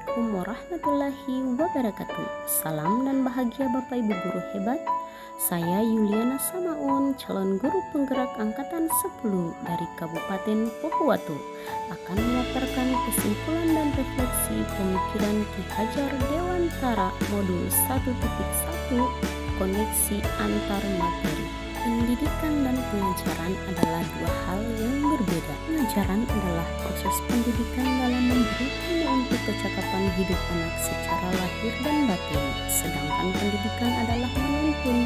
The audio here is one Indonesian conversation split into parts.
Assalamualaikum warahmatullahi wabarakatuh. Salam dan bahagia Bapak Ibu guru hebat. Saya Yuliana Samaun, calon guru penggerak angkatan 10 dari Kabupaten Pohuwatu, akan memaparkan kesimpulan dan refleksi pemikiran Ki Hajar Dewantara modul 1.1 koneksi antar materi. Pendidikan dan pengajaran adalah dua hal yang berbeda. Pengajaran adalah proses pendidikan dalam memberi untuk kecakapan hidup anak secara lahir dan batin, sedangkan pendidikan adalah menuntun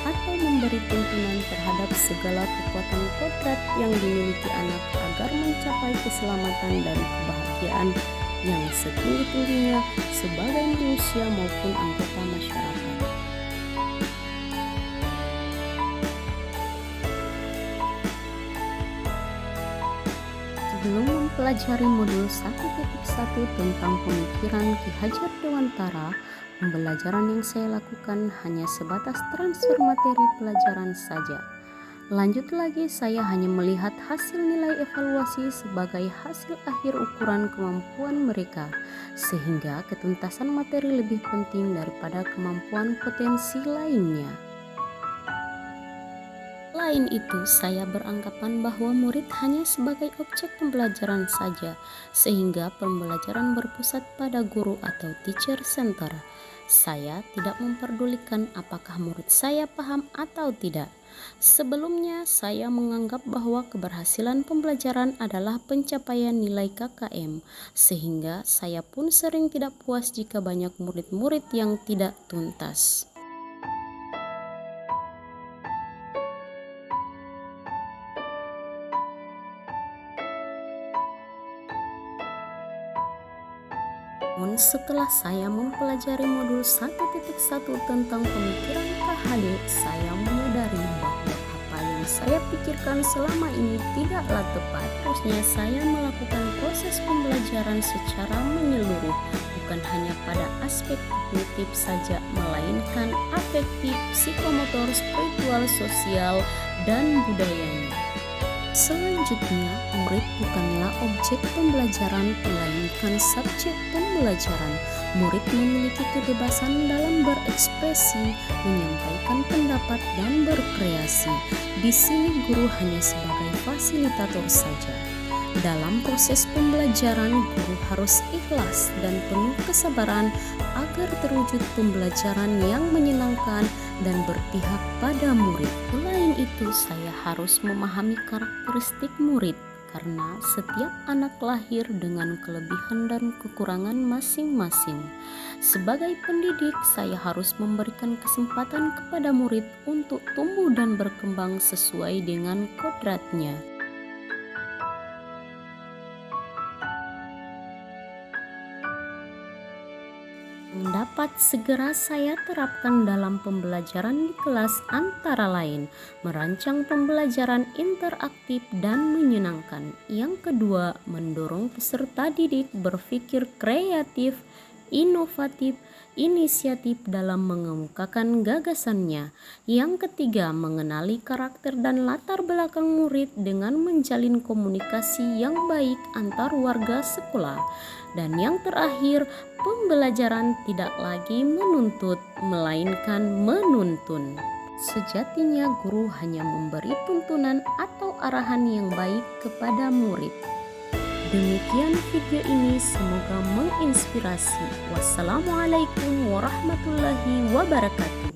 atau memberi tuntunan terhadap segala kekuatan kodrat yang dimiliki anak agar mencapai keselamatan dan kebahagiaan yang setinggi-tingginya sebagai manusia maupun anggota masyarakat. Sebelum mempelajari modul 1.1 tentang pemikiran Ki Hajar Dewantara, pembelajaran yang saya lakukan hanya sebatas transfer materi pelajaran saja. Lanjut lagi, saya hanya melihat hasil nilai evaluasi sebagai hasil akhir ukuran kemampuan mereka, sehingga ketuntasan materi lebih penting daripada kemampuan potensi lainnya. Selain itu, saya beranggapan bahwa murid hanya sebagai objek pembelajaran saja, sehingga pembelajaran berpusat pada guru atau teacher center. Saya tidak memperdulikan apakah murid saya paham atau tidak. Sebelumnya, saya menganggap bahwa keberhasilan pembelajaran adalah pencapaian nilai KKM, sehingga saya pun sering tidak puas jika banyak murid-murid yang tidak tuntas. Namun setelah saya mempelajari modul 1.1 tentang pemikiran KHD, saya menyadari bahwa apa yang saya pikirkan selama ini tidaklah tepat. Terusnya saya melakukan proses pembelajaran secara menyeluruh, bukan hanya pada aspek kognitif saja, melainkan afektif, psikomotor, spiritual, sosial, dan budayanya. Selanjutnya, murid bukanlah objek pembelajaran, melainkan subjek pembelajaran. Murid memiliki kebebasan dalam berekspresi, menyampaikan pendapat, dan berkreasi. Di sini guru hanya sebagai fasilitator saja. Dalam proses pembelajaran, guru harus ikhlas dan penuh kesabaran agar terwujud pembelajaran yang menyenangkan dan berpihak pada murid. Selain itu, saya harus memahami karakteristik murid, karena setiap anak lahir dengan kelebihan dan kekurangan masing-masing. Sebagai pendidik, saya harus memberikan kesempatan kepada murid untuk tumbuh dan berkembang sesuai dengan kodratnya. Dapat segera saya terapkan dalam pembelajaran di kelas antara lain merancang pembelajaran interaktif dan menyenangkan. Yang kedua, mendorong peserta didik berpikir kreatif, inovatif, inisiatif dalam mengemukakan gagasannya. Yang ketiga, mengenali karakter dan latar belakang murid dengan menjalin komunikasi yang baik antar warga sekolah. Dan yang terakhir, pembelajaran tidak lagi menuntut, melainkan menuntun. Sejatinya guru hanya memberi tuntunan atau arahan yang baik kepada murid. Demikian video ini, semoga menginspirasi. Wassalamualaikum warahmatullahi wabarakatuh.